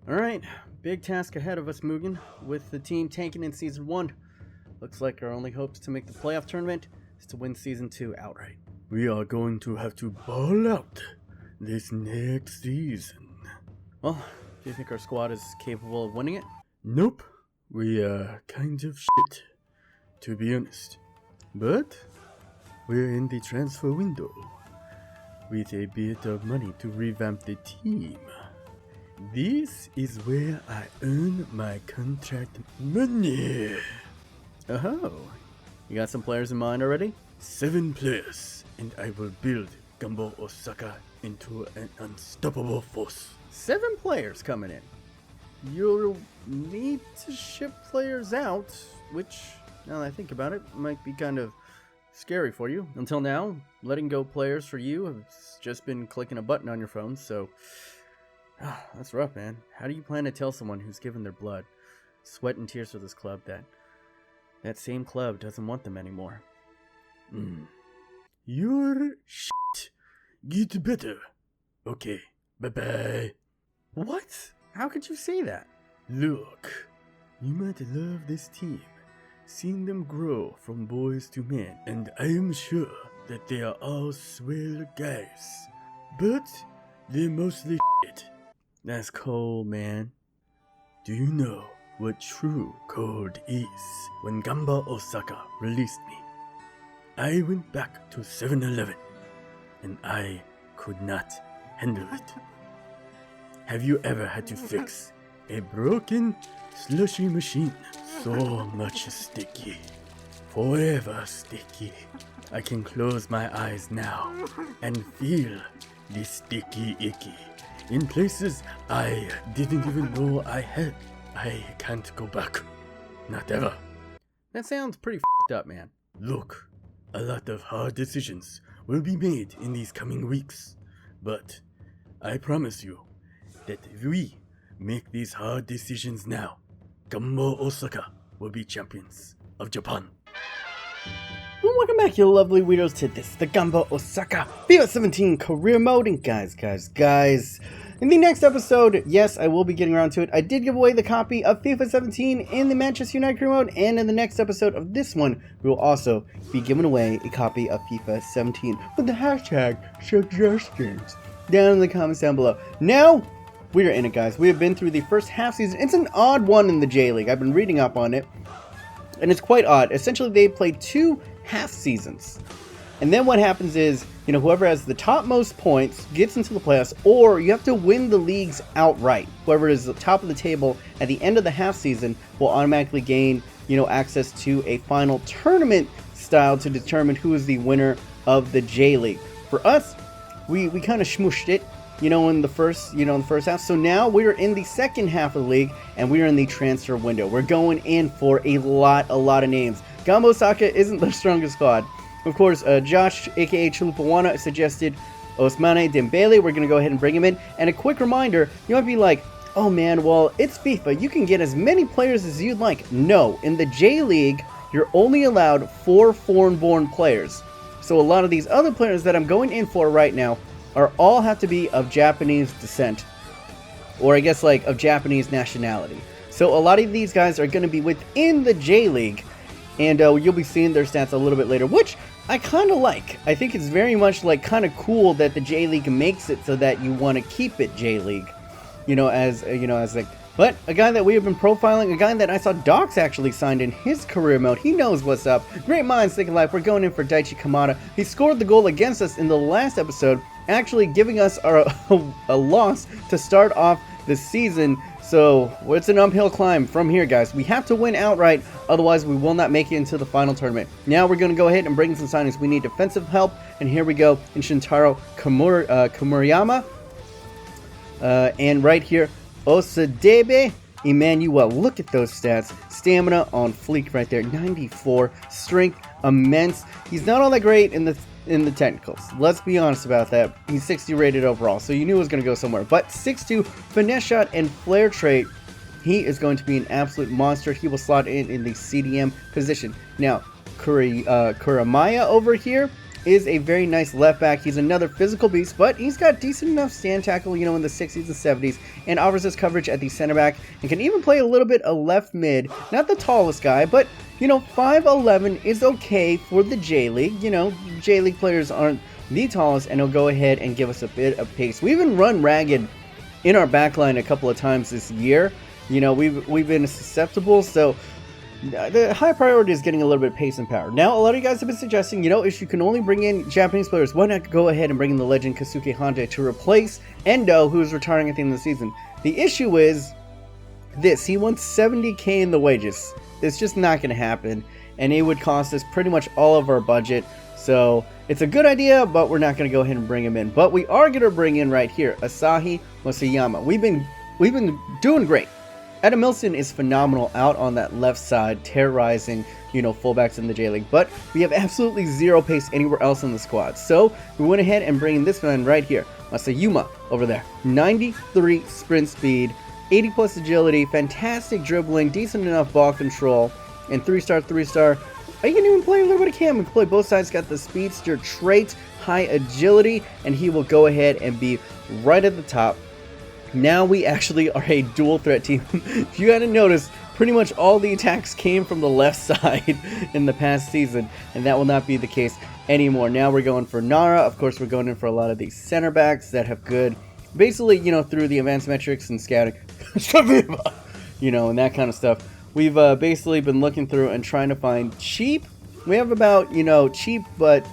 Alright, big task ahead of us, Mugen. With the team tanking in Season 1, looks like our only hopes to make the playoff tournament is to win Season 2 outright. We are going to have to ball out this next season. Well, do you think our squad is capable of winning it? Nope, we are kind of shit, to be honest. But we're in the transfer window with a bit of money to revamp the team. This is where I earn my contract money. Oh, you got some players in mind already? 7 players, and I will build Gumbo Osaka into an unstoppable force. 7 players coming in. You'll need to ship players out, which, now that I think about it, might be kind of scary for you. Until now, letting go players for you has just been clicking a button on your phone, so that's rough, man. How do you plan to tell someone who's given their blood, sweat and tears for this club that same club doesn't want them anymore? You're shit. Get better. Okay, bye-bye. What? How could you say that? Look, you might love this team, seeing them grow from boys to men, and I am sure that they are all swell guys, but they're mostly shit. That's cold, man. Do you know what true cold is? When Gamba Osaka released me, I went back to 7-Eleven, and I could not handle it. Have you ever had to fix a broken slushy machine? So much sticky. Forever sticky. I can close my eyes now and feel the sticky icky in places I didn't even know I had. I can't go back. Not ever. That sounds pretty f***ed up, man. Look, a lot of hard decisions will be made in these coming weeks. But I promise you that if we make these hard decisions now, Gumbo Osaka will be champions of Japan. Well, welcome back, you lovely weirdos, to this, the Gumbo Osaka FIFA 17 career mode. And guys, in the next episode, yes, I will be getting around to it. I did give away the copy of FIFA 17 in the Manchester United career mode, and in the next episode of this one, we will also be giving away a copy of FIFA 17 with the hashtag suggestions down in the comments down below. Now, we are in it, guys. We have been through the first half season. It's an odd one in the J League. I've been reading up on it, and it's quite odd. Essentially, they play 2 half seasons. And then what happens is, whoever has the topmost points gets into the playoffs, or you have to win the leagues outright. Whoever is the top of the table at the end of the half season will automatically gain, access to a final tournament style to determine who is the winner of the J League. For us, we kind of smooshed it, in the first half. So now we're in the second half of the league, and we're in the transfer window. We're going in for a lot of names. Gumbo Osaka isn't the strongest squad. Of course, Josh, aka Chalupawana, suggested Ousmane Dembele. We're going to go ahead and bring him in. And a quick reminder, you might be like, oh man, well, it's FIFA. You can get as many players as you'd like. No, in the J League, you're only allowed 4 foreign-born players. So a lot of these other players that I'm going in for right now all have to be of Japanese descent. Or I guess of Japanese nationality. So a lot of these guys are going to be within the J League. And you'll be seeing their stats a little bit later, which I kind of like. I think it's very much kind of cool that the J League makes it so that you want to keep it J League. But a guy that we have been profiling, a guy that I saw Docs actually signed in his career mode. He knows what's up. Great minds think alike. We're going in for Daichi Kamada. He scored the goal against us in the last episode, actually giving us a loss to start off the season. So it's an uphill climb from here, guys. We have to win outright, otherwise we will not make it into the final tournament. Now we're going to go ahead and bring in some signings. We need defensive help, and here we go in Shintaro Kumuriyama. And right here, Osadebe Emmanuel. Look at those stats. Stamina on fleek right there. 94. Strength immense. He's not all that great in the technicals. Let's be honest about that. He's 60 rated overall, so you knew it was going to go somewhere. But 6'2", finesse shot and flare trait. He is going to be an absolute monster. He will slot in the CDM position. Now, Kuramaya over here. is a very nice left back. He's another physical beast, but he's got decent enough stand tackle, you know, in the 60s and 70s, and offers us coverage at the center back, and can even play a little bit of left mid. Not the tallest guy, but, you know, 5'11" is okay for the J-League. You know, J-League players aren't the tallest, and he'll go ahead and give us a bit of pace. We even run ragged in our backline a couple of times this year. You know, we've been susceptible, so the high priority is getting a little bit of pace and power. Now, a lot of you guys have been suggesting, you know, if you can only bring in Japanese players, why not go ahead and bring in the legend Keisuke Honda to replace Endo, who is retiring at the end of the season? The issue is this: he wants 70K in the wages. It's just not going to happen, and it would cost us pretty much all of our budget. So it's a good idea, but we're not going to go ahead and bring him in. But we are going to bring in right here Asahi Masayama. We've been doing great. Adamilson is phenomenal out on that left side, terrorizing, you know, fullbacks in the J-League. But we have absolutely zero pace anywhere else in the squad. So we went ahead and bring in this man right here, Masayuma over there. 93 sprint speed, 80 plus agility, fantastic dribbling, decent enough ball control, and 3-star, 3-star. You can even play a little bit of cam. We can play both sides. Got the speedster trait, high agility, and he will go ahead and be right at the top. Now we actually are a dual threat team. If you hadn't noticed, pretty much all the attacks came from the left side in the past season, and that will not be the case anymore. Now we're going for Nara. Of course, we're going in for a lot of these center backs that have good, basically, you know, through the advanced metrics and scouting, you know, and that kind of stuff. We've basically been looking through and trying to find cheap. We have about, you know, cheap but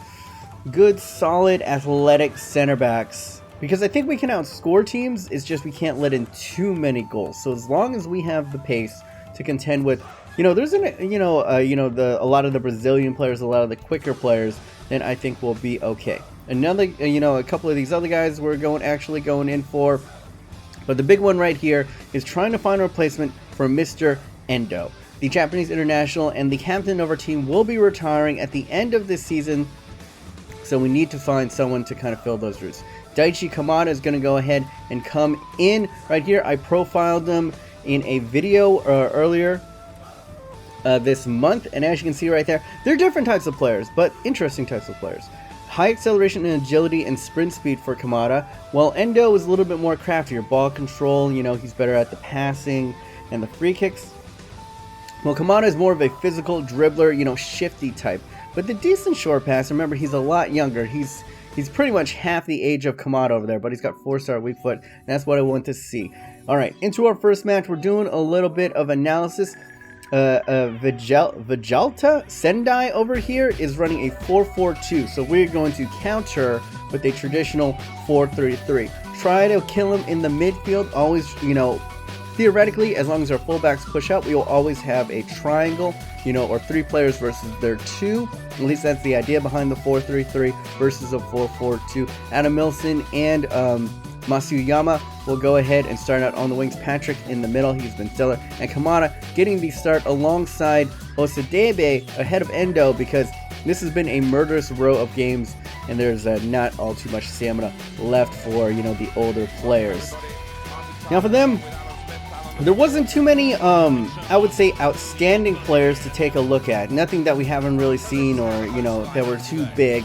good, solid, athletic center backs. Because I think we can outscore teams, it's just we can't let in too many goals. So as long as we have the pace to contend with, you know, there's a lot of the Brazilian players, a lot of the quicker players, then I think we'll be okay. Another, you know, a couple of these other guys we're actually going in for, but the big one right here is trying to find a replacement for Mr. Endo. The Japanese international and the captain of our team will be retiring at the end of this season, so we need to find someone to kind of fill those routes. Daichi Kamada is going to go ahead and come in right here. I profiled them in a video earlier this month, and as you can see right there, they're different types of players, but interesting types of players. High acceleration and agility and sprint speed for Kamada, while Endo is a little bit more craftier. Ball control, you know, he's better at the passing and the free kicks. Well, Kamada is more of a physical dribbler, you know, shifty type. But the decent short pass, remember, he's a lot younger. He's pretty much half the age of Kamada over there, but he's got 4-star weak foot, and that's what I want to see. Alright, into our first match, we're doing a little bit of analysis. Vijalta Sendai over here is running a 4-4-2, so we're going to counter with a traditional 4-3-3. Try to kill him in the midfield, always, you know, theoretically, as long as our fullbacks push up, we will always have a triangle, you know, or 3 players versus their 2. At least that's the idea behind the 4-3-3 versus a 4-4-2. Adamilson and Masuyama will go ahead and start out on the wings. Patrick in the middle, he's been stellar. And Kamada getting the start alongside Osadebe ahead of Endo, because this has been a murderous row of games, and there's not all too much stamina left for, you know, the older players. Now for them, there wasn't too many, I would say, outstanding players to take a look at. Nothing that we haven't really seen, or, you know, that were too big.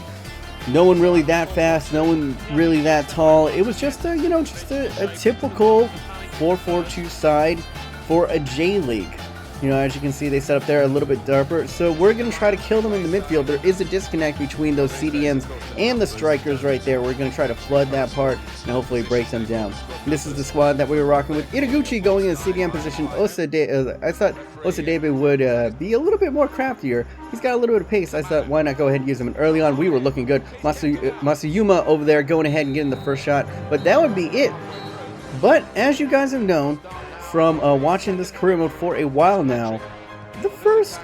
No one really that fast, no one really that tall. It was just a, you know, just a typical 4-4-2 side for a J-League. You know, as you can see, they set up there a little bit darker. So we're going to try to kill them in the midfield. There is a disconnect between those CDMs and the strikers right there. We're going to try to flood that part and hopefully break them down. And this is the squad that we were rocking with. Itaguchi going in the CDM position. I thought Osadebe would be a little bit more craftier. He's got a little bit of pace. I thought, why not go ahead and use him? And early on, we were looking good. Masayuma over there going ahead and getting the first shot. But that would be it. But as you guys have known, from watching this career mode for a while now, the first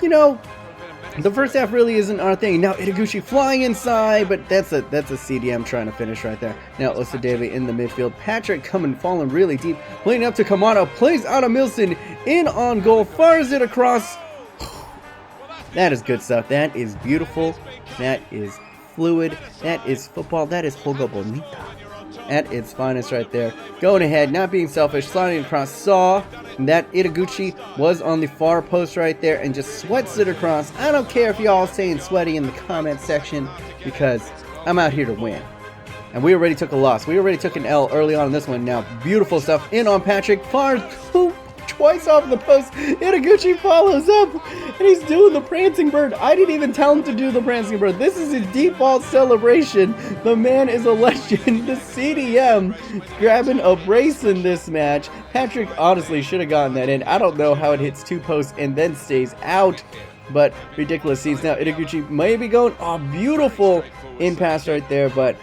half really isn't our thing. Now Itaguchi flying inside, but that's a CDM trying to finish right there. Now Osadebe in the midfield. Patrick falling really deep, playing up to Kamada, plays out of Milson, in on goal, fires it across. That is good stuff. That is beautiful. That is fluid. That is football. That is Pogo Bonita at its finest right there. Going ahead, not being selfish, sliding across, saw that Itaguchi was on the far post right there and just sweats it across. I don't care if y'all saying sweaty in the comment section. because I'm out here to win. And we already took a loss. We already took an L early on in this one. Now, beautiful stuff in on Patrick. Far twice off the post. Itaguchi follows up, and he's doing the prancing bird. I didn't even tell him to do the prancing bird. This is his default celebration. The man is a legend. The CDM grabbing a brace in this match. Patrick honestly should have gotten that in. I don't know how it hits 2 posts and then stays out, but ridiculous scenes. Now, Itaguchi may be going, oh, beautiful in pass right there, but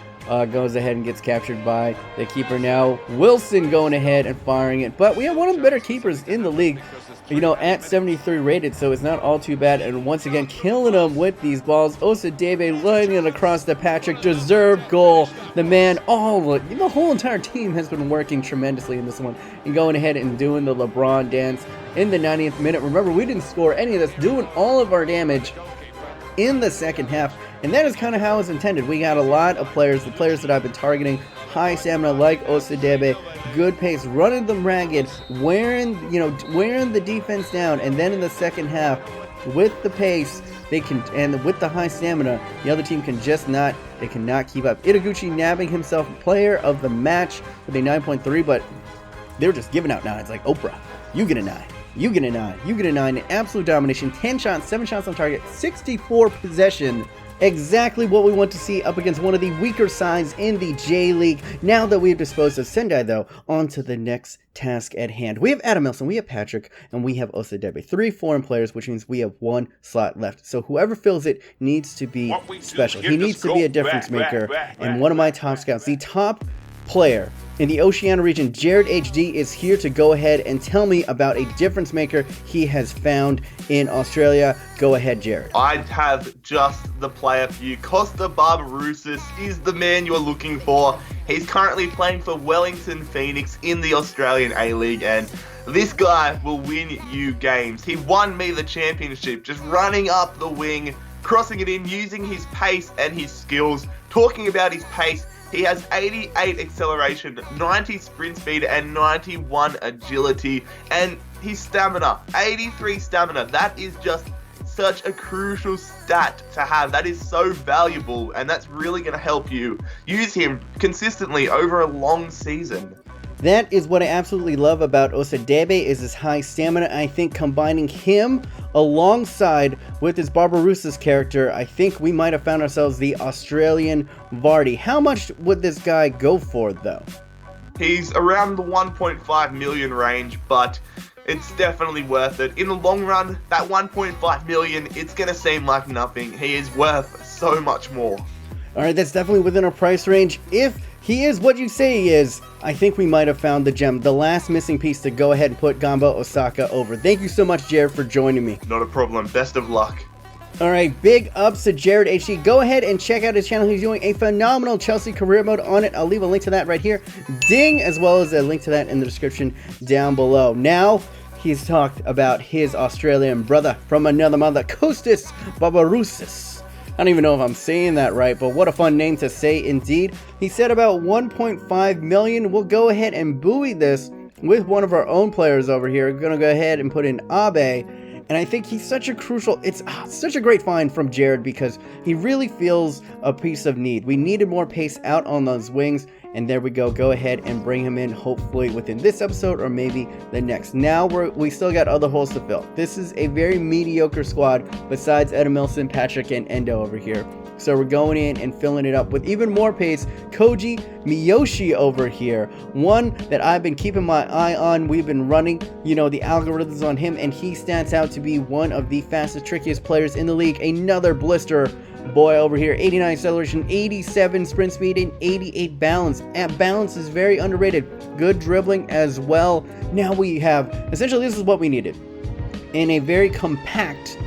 goes ahead and gets captured by the keeper now. Wilson going ahead and firing it. But we have one of the better keepers in the league, you know, at 73 rated, so it's not all too bad. And once again, killing them with these balls. Osadebe laying it across the Patrick. Deserved goal. The man, the whole entire team has been working tremendously in this one. And going ahead and doing the LeBron dance in the 90th minute. Remember, we didn't score any of this, doing all of our damage in the second half. And that is kind of how it's intended. We got a lot of players, the players that I've been targeting, high stamina like Osadebe, good pace, running them ragged, wearing the defense down, and then in the second half, with the pace, they can, and with the high stamina, the other team can just not, they cannot keep up. Itaguchi nabbing himself player of the match with a 9.3, but they were just giving out 9s like Oprah. You get a 9. You get a 9. You get a 9. Absolute domination. 10 shots, 7 shots on target, 64 possession. Exactly what we want to see up against one of the weaker sides in the J League. Now that we've disposed of Sendai, though, on to the next task at hand. We have Adam Milson, we have Patrick, and we have Osadebe. 3 foreign players, which means we have 1 slot left. So whoever fills it needs to be special. He needs to be a difference maker. And one of my top scouts, the top player in the Oceania region, JarradHD, is here to go ahead and tell me about a difference maker he has found in Australia. Go ahead, Jared. I have just the player for you. Costa Barbarouses is the man you're looking for. He's currently playing for Wellington Phoenix in the Australian A-League, and this guy will win you games. He won me the championship just running up the wing, crossing it in, using his pace and his skills. Talking about his pace, he has 88 acceleration, 90 sprint speed, and 91 agility. And his stamina, 83 stamina. That is just such a crucial stat to have. That is so valuable, and that's really going to help you use him consistently over a long season. That is what I absolutely love about Osadebe, is his high stamina. I think combining him alongside with his Barbarouses character, I think we might have found ourselves the Australian Vardy. How much would this guy go for, though? He's around the 1.5 million range, but it's definitely worth it. In the long run, that 1.5 million, it's going to seem like nothing. He is worth so much more. Alright, that's definitely within our price range. If he is what you say he is, I think we might have found the gem, the last missing piece to go ahead and put Gamba Osaka over. Thank you so much, Jared, for joining me. Not a problem. Best of luck. Alright, big ups to JarradHD. Go ahead and check out his channel. He's doing a phenomenal Chelsea career mode on it. I'll leave a link to that right here. Ding! As well as a link to that in the description down below. Now, he's talked about his Australian brother from another mother, Costas Barbarouses. I don't even know if I'm saying that right, but what a fun name to say indeed. He said about 1.5 million. We'll go ahead and buoy this with one of our own players over here. We're going to go ahead and put in Abe. And I think he's such a crucial, it's such a great find from Jared, because he really feels a piece of need. We needed more pace out on those wings. And there we go. Go ahead and bring him in, hopefully within this episode or maybe the next. Now we still got other holes to fill. This is a very mediocre squad besides Edamilson, Patrick, and Endo over here. So we're going in and filling it up with even more pace. Koji Miyoshi over here. One that I've been keeping my eye on. We've been running, the algorithms on him, and he stands out to be one of the fastest, trickiest players in the league. Another blister boy over here. 89 acceleration, 87 sprint speed, and 88 balance. And balance is very underrated. Good dribbling as well. Now we have, essentially this is what we needed. In a very compact,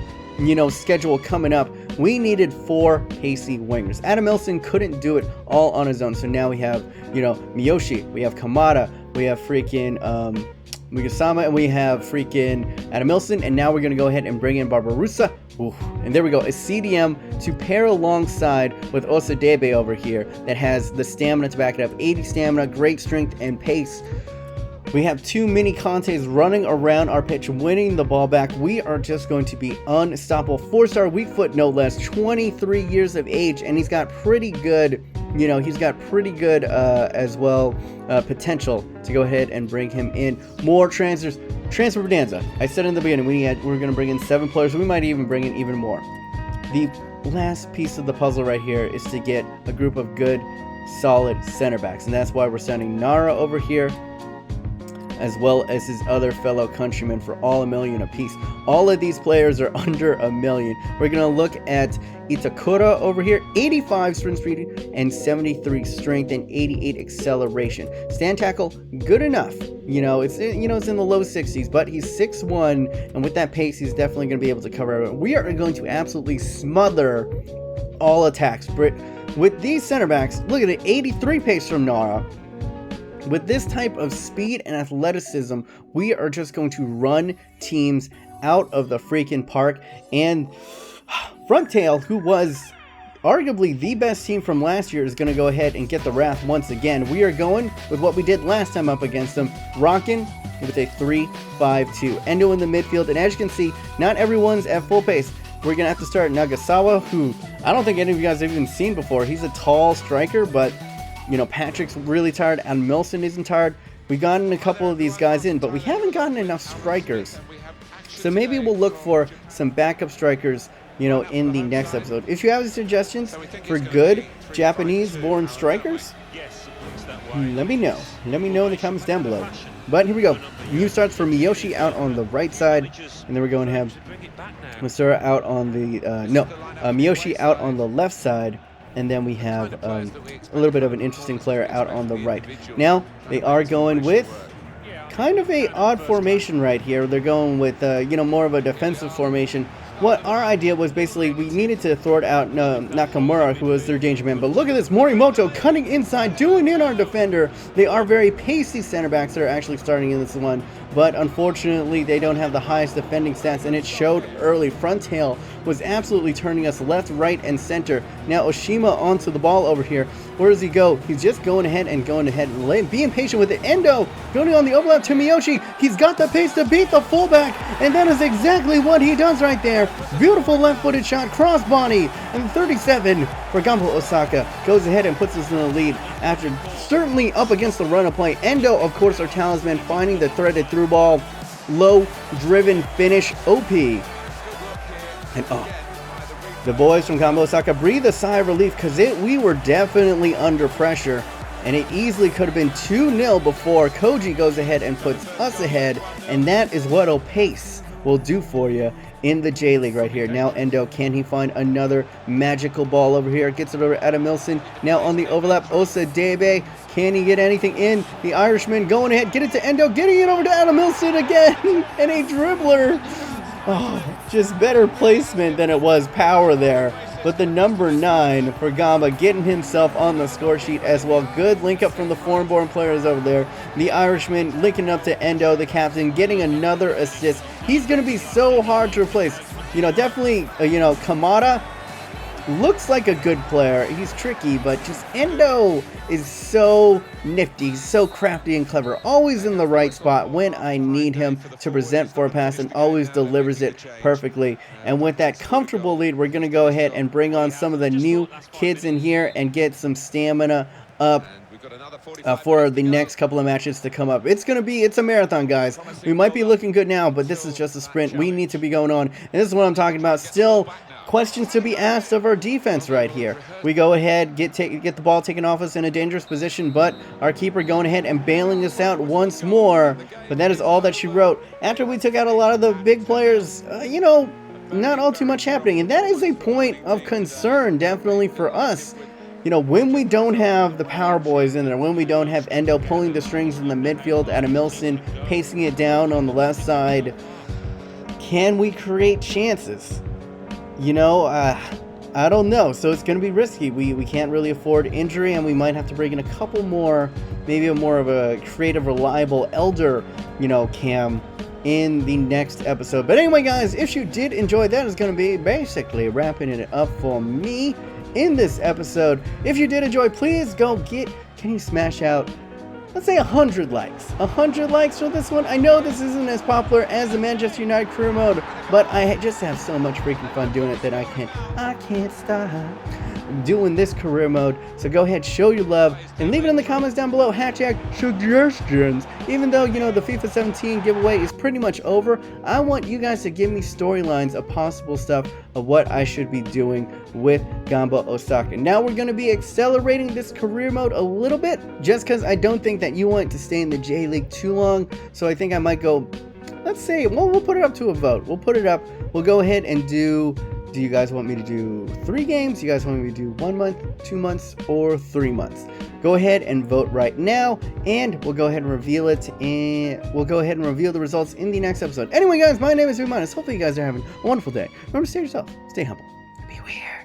schedule coming up, we needed 4 pacey wingers. Adam Milson couldn't do it all on his own. So now we have, Miyoshi, we have Kamada, we have freaking, Mugasama, and we have freaking Adamilson, and now we're going to go ahead and bring in Barbarousa. Ooh, and there we go, a CDM to pair alongside with Osadebe over here that has the stamina to back it up. 80 stamina, great strength and pace. We have two mini Contes running around our pitch, winning the ball back. We are just going to be unstoppable. 4-star weak foot, no less, 23 years of age, and he's got pretty good, he's got pretty good as well potential to go ahead and bring him in. More transfers. Transfer bonanza. I said in the beginning we're going to bring in 7 players. We might even bring in even more. The last piece of the puzzle right here is to get a group of good, solid center backs, and that's why we're sending Nara over here, as well as his other fellow countrymen for all $1 million apiece. All of these players are under $1 million. We're going to look at Itakura over here, 85 sprint speed and 73 strength and 88 acceleration. Stand tackle, good enough. It's in the low 60s, but he's 6'1", and with that pace, he's definitely going to be able to cover it. We are going to absolutely smother all attacks. With these center backs, look at it, 83 pace from Nara. With this type of speed and athleticism, we are just going to run teams out of the freaking park. And Frontale, who was arguably the best team from last year, is going to go ahead and get the wrath once again. We are going with what we did last time up against them, rocking with a 3-5-2. Endo in the midfield, and as you can see, not everyone's at full pace. We're going to have to start Nagasawa, who I don't think any of you guys have even seen before. He's a tall striker, but Patrick's really tired, and Milson isn't tired. We've gotten a couple of these guys in, but we haven't gotten enough strikers. So maybe we'll look for some backup strikers, in the next episode. If you have any suggestions for good Japanese-born strikers, let me know. Let me know in the comments down below. But here we go. New starts for Miyoshi out on the right side, and then we're going to have Masura out on the Miyoshi out on the left side. And then we have a little bit of an interesting player out on the right. Now, they are going with kind of a odd formation right here. They're going with, more of a defensive formation. What our idea was basically we needed to throw it out Nakamura, who was their danger man. But look at this, Morimoto cutting inside, doing in our defender. They are very pacey center backs that are actually starting in this one. But unfortunately, they don't have the highest defending stats, and it showed early. Frontale was absolutely turning us left, right, and center. Now Oshima onto the ball over here. Where does he go? He's just going ahead and being patient with it. Endo going on the overlap to Miyoshi. He's got the pace to beat the fullback, and that is exactly what he does right there. Beautiful left-footed shot, crossbody, and 37 for Gamba Osaka goes ahead and puts us in the lead after certainly up against the run of play. Endo, of course, our talisman, finding the threaded through ball, low driven finish, OP. And the boys from Gamba Osaka breathe a sigh of relief because we were definitely under pressure, and it easily could have been 2-0 before Koji goes ahead and puts us ahead, and that is what Opace will do for you in the J-League right here. Now Endo, can he find another magical ball over here? Gets it over Adam Milson. Now on the overlap, Osadebe. Can he get anything in? The Irishman going ahead, get it to Endo, getting it over to Adam Milson again, and a dribbler. Oh, just better placement than it was power there. But the number 9 for Gamba getting himself on the score sheet as well. Good link up from the foreign-born players over there. The Irishman linking up to Endo, the captain, getting another assist. He's going to be so hard to replace. Definitely, Kamada looks like a good player. He's tricky, but just Endo is so nifty, so crafty and clever. Always in the right spot when I need him to present for a pass, and always delivers it perfectly. And with that comfortable lead, we're going to go ahead and bring on some of the new kids in here and get some stamina up for the next couple of matches to come up. It's a marathon, guys. We might be looking good now, but this is just a sprint. We need to be going on, and this is what I'm talking about. Still questions to be asked of our defense right here. We go ahead, get the ball taken off us in a dangerous position, but our keeper going ahead and bailing us out once more. But that is all that she wrote. After we took out a lot of the big players, not all too much happening, and that is a point of concern definitely for us. When we don't have the power boys in there, when we don't have Endo pulling the strings in the midfield, Adam Milson pacing it down on the left side, can we create chances? I don't know. So it's going to be risky. We can't really afford injury, and we might have to bring in a couple more, maybe more of a creative, reliable elder, cam in the next episode. But anyway, guys, if you did enjoy, that is going to be basically wrapping it up for me in this episode. If you did enjoy, please can you smash out let's say 100 likes. 100 likes for this one. I know this isn't as popular as the Manchester United career mode, but I just have so much freaking fun doing it that I can't stop doing this career mode. So go ahead, show your love, and leave it in the comments down below. Hashtag suggestions. Even though, you know, the FIFA 17 giveaway is pretty much over, I want you guys to give me storylines of possible stuff of what I should be doing with Gamba Osaka. Now we're going to be accelerating this career mode a little bit, just because I don't think that you want it to stay in the J League too long. So I think I might go, let's say, well, we'll put it up to a vote. We'll put it up. We'll go ahead and do you guys want me to do 3 games? You guys want me to do 1 month, 2 months, or 3 months? Go ahead and vote right now, and we'll go ahead and reveal it, and we'll go ahead and reveal the results in the next episode. Anyway, guys, my name is Humanis. Hopefully you guys are having a wonderful day. Remember to stay yourself, stay humble, be weird.